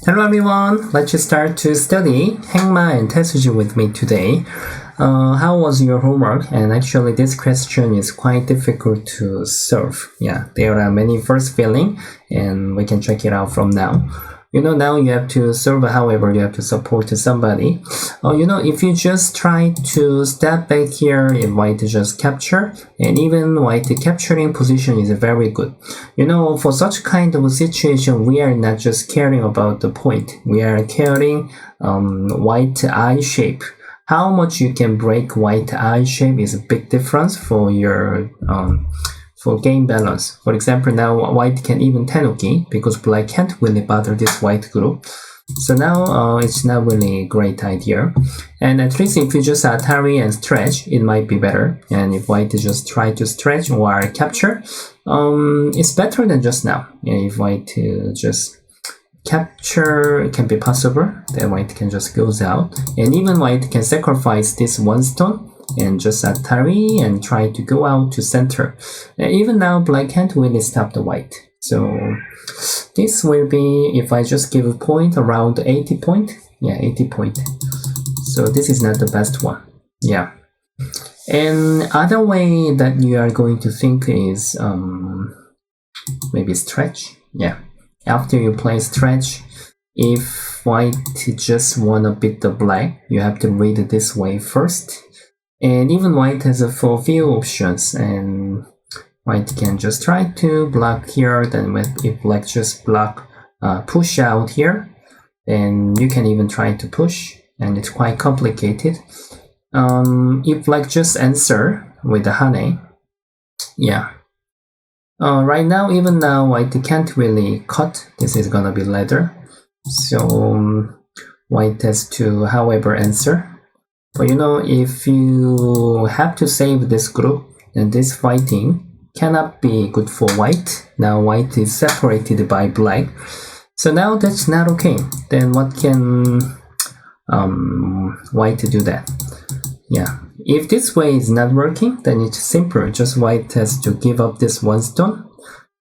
Hello everyone, let's start to study Hengma and Tesuji with me today. How was your homework? And actually this question is quite difficult to solve. Yeah, there are many first feeling and we can check it out from now. Now you have to solve, however, you have to support somebody. If you just try to step back here, it might just capture, and even white capturing position is very good. For such kind of situation, we are not just caring about the point. We are caring white eye shape. How much you can break white eye shape is a big difference for your for game balance. For example, now white can even tenuki because black can't really bother this white group. So now it's not really a great idea. And at least if you just Atari and stretch, it might be better. And if white just try to stretch or capture, it's better than just now. If white just capture, it can be possible. Then white can just goes out. And even white can sacrifice this one stone and just Atari and try to go out to center. And even now, black can't really stop the white. So this will be, if I just give a point around 80 point. Yeah, 80 point. So this is not the best one. Yeah. And other way that you are going to think is maybe stretch. Yeah. After you play stretch, if white just wanna beat the black, you have to read it this way first. And even white has a few options, and white can just try to block here. Then if black just block, push out here, then you can even try to push, and it's quite complicated. If black just answer with the honey, yeah. Right now, even now, white can't really cut. This is gonna be leather, so white has to, however, answer. But if you have to save this group, then this fighting cannot be good for white. Now white is separated by black. So now that's not okay. Then what can white do that? Yeah. If this way is not working, then it's simple. Just white has to give up this one stone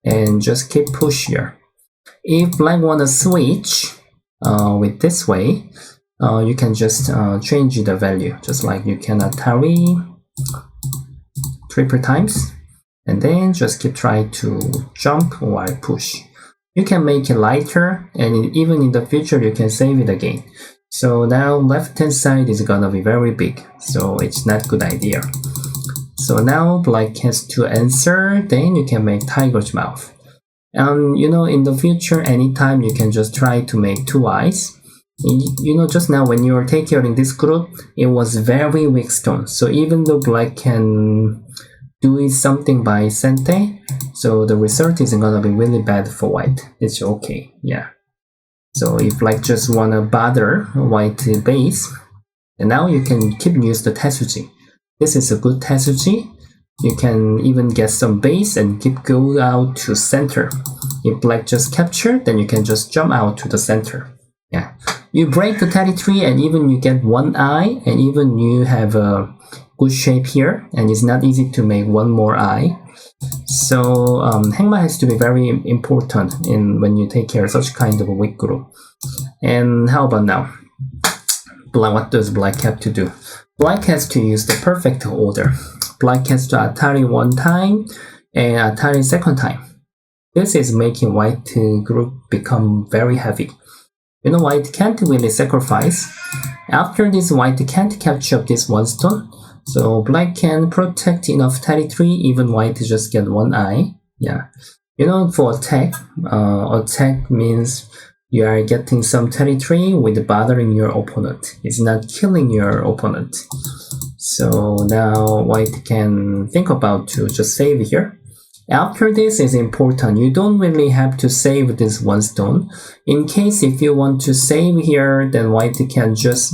and just keep push here. If black wanna switch with this way, you can just change the value, just like you can Atari triple times, and then just keep trying to jump or push. You can make it lighter, and even in the future you can save it again. So now left hand side is gonna be very big, so it's not good idea. So now black has to answer, then you can make tiger's mouth. And in the future, anytime you can just try to make two eyes. Just now when you were taking care in this group, it was very weak stone. So even though black can do something by sente, so the result isn't gonna be really bad for white. It's okay, yeah. So if black just wanna bother white base, and now you can keep use the Tesuji. This is a good Tesuji. You can even get some base and keep go out to center. If black just capture, then you can just jump out to the center. Yeah. You break the territory and even you get one eye, and even you have a good shape here, and it's not easy to make one more eye. So Hengma has to be very important when you take care of such kind of a weak group. And how about now? What does black have to do? Black has to use the perfect order. Black has to Atari one time and Atari second time. This is making white group become very heavy. White can't really sacrifice. After this, white can't capture up this one stone. So black can protect enough territory, even white just get one eye. Yeah. For attack, attack means you are getting some territory with bothering your opponent. It's not killing your opponent. So now white can think about to just save here. After this is important. You don't really have to save this one stone. In case if you want to save here, then white can just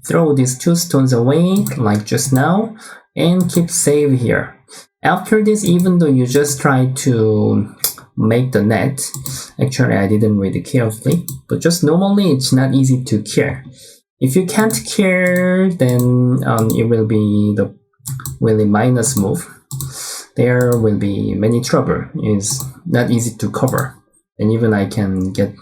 throw these two stones away like just now and keep save here. After this, even though you just try to make the net, actually I didn't read it carefully, but just normally it's not easy to clear. If you can't clear, then it will be the really minus move. There will be many trouble. It's not easy to cover, and even I can get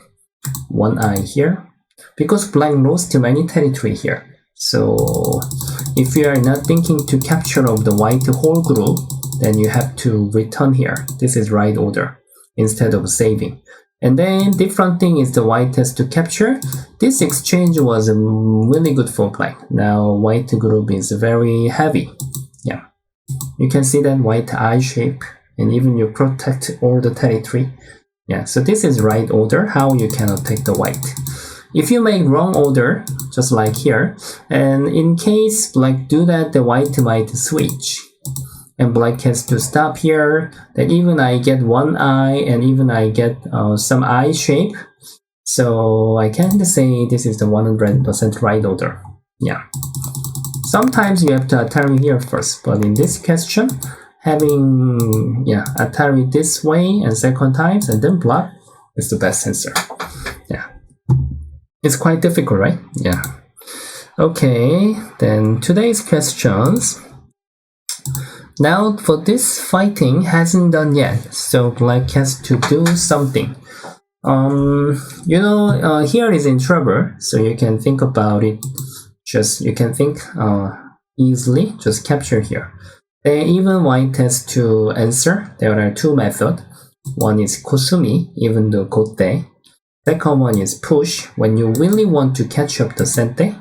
one eye here, because black lost many territory here. So if you are not thinking to capture of the white whole group, then you have to return here. This is right order instead of saving. And then different thing is the white has to capture. This exchange was really good for black. Now white group is very heavy. Yeah, you can see that white eye shape, and even you protect all the territory. Yeah, so this is right order, how you can attack the white. If you make wrong order, just like here, and in case black do that, the white might switch. And black has to stop here, that even I get one eye, and even I get some eye shape. So I can't say this is the 100% right order. Yeah. Sometimes you have to Atari here first, but in this question, having Atari this way and second times and then block is the best answer. Yeah. It's quite difficult, right? Yeah. Okay, then today's questions. Now for this fighting hasn't done yet, so black has to do something. Here is in trouble, so you can think about it. You can think easily, just capture here. Then even white has to answer. There are two methods. One is Kosumi, even though kote. Second one is push, when you really want to catch up the sente.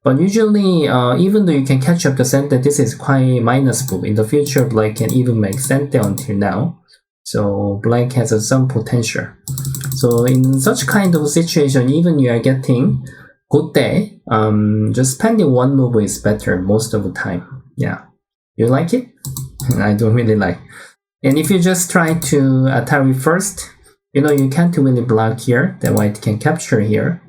But usually, even though you can catch up the sente, this is quite minus move. In the future, black can even make sente until now. So black has some potential. So in such kind of situation, even you are getting kote, just spending one move is better most of the time. Yeah. You like it? I don't really like. And if you just try to Atari first, you can't really block here. The white can capture here.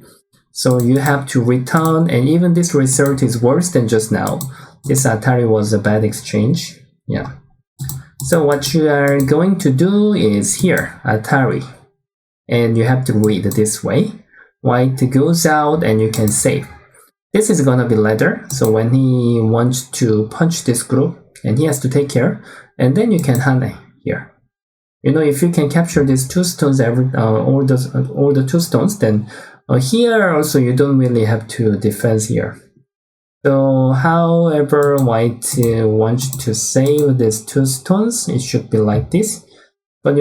So you have to return, and even this result is worse than just now. This Atari was a bad exchange. Yeah. So what you are going to do is here, Atari. And you have to read this way. White goes out and you can save. This is gonna be ladder, so when he wants to punch this group, and he has to take care, and then you can hane here. If you can capture these two stones, all the two stones, then here also you don't really have to defense here. So however white wants to save these two stones, it should be like this. But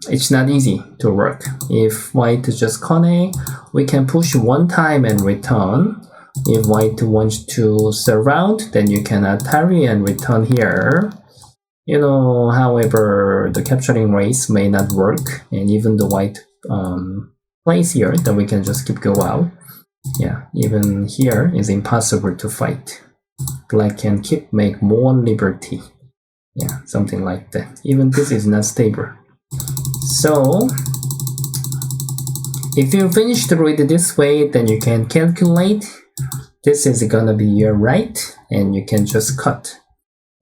it's not easy to work. If white just connect, we can push one time and return. If white wants to surround, then you can Atari and return here. However, the capturing race may not work, and even the white plays here, then we can just keep go out. Yeah, even here is impossible to fight. Black can make more liberty. Yeah, something like that. Even this is not stable. So if you finish to read it this way, then you can calculate. This is gonna be your right, and you can just cut.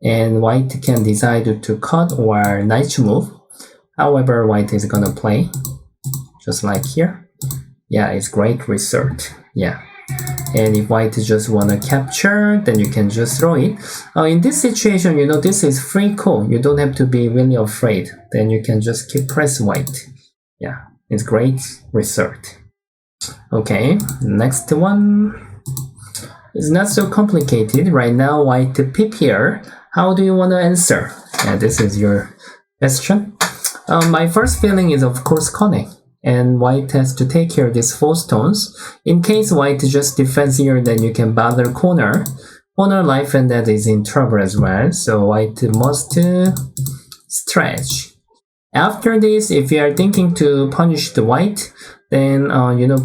And white can decide to cut or knight move. However, white is gonna play just like here. Yeah, it's great result. Yeah. And if white just wanna capture, then you can just throw it. In this situation, this is free call. You don't have to be really afraid. Then you can just keep press white. Yeah, it's great result. Okay, next one. It's not so complicated. Right now, white pip here. How do you want to answer? Yeah, this is your question. My first feeling is, of course, connect. And white has to take care of these 4 stones. In case white just defends here, then you can bother corner. Corner life and that is in trouble as well. So white must stretch. After this, if you are thinking to punish the white, then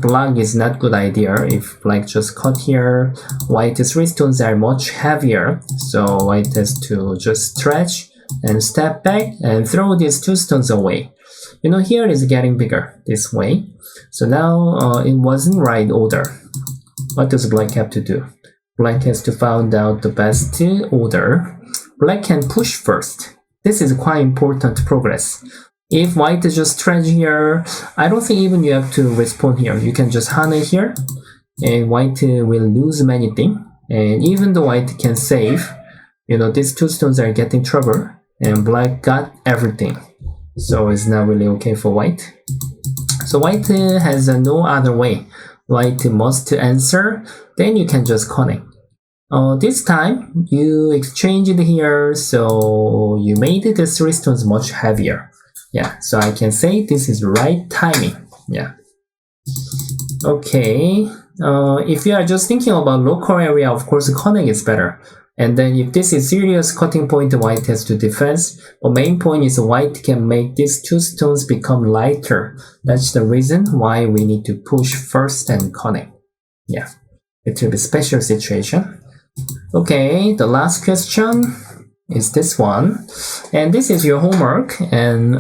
block is not good idea. If black just cut here, white's 3 stones are much heavier. So white has to just stretch and step back and throw these 2 stones away. Here is getting bigger this way. So now it wasn't right order. What does black have to do? Black has to find out the best order. Black can push first. This is quite important progress. If white just stretch here, I don't think even you have to respond here. You can just hane here, and white will lose many things. And even though white can save, these 2 stones are getting trouble, and black got everything. So it's not really okay for white. So white has no other way. White must answer, then you can just connect. This time you exchanged here, so you made the 3 stones much heavier. Yeah, so I can say this is right timing. Yeah. Okay. If you are just thinking about local area, of course connect is better. And then if this is serious cutting point, white has to defense. The main point is white can make these 2 stones become lighter. That's the reason why we need to push first and connect. Yeah, it will be special situation. Okay, the last question is this one. And this is your homework. And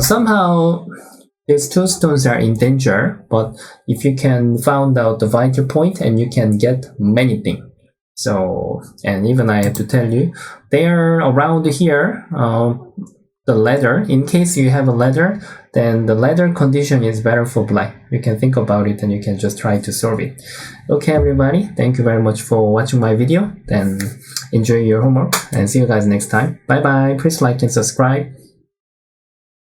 somehow these 2 stones are in danger. But if you can find out the vital point, and you can get many things. So, and even I have to tell you, they are around here, the ladder. In case you have a ladder, then the ladder condition is better for black. You can think about it and you can just try to solve it. Okay, everybody, thank you very much for watching my video. Then enjoy your homework and see you guys next time. Bye bye. Please like and subscribe.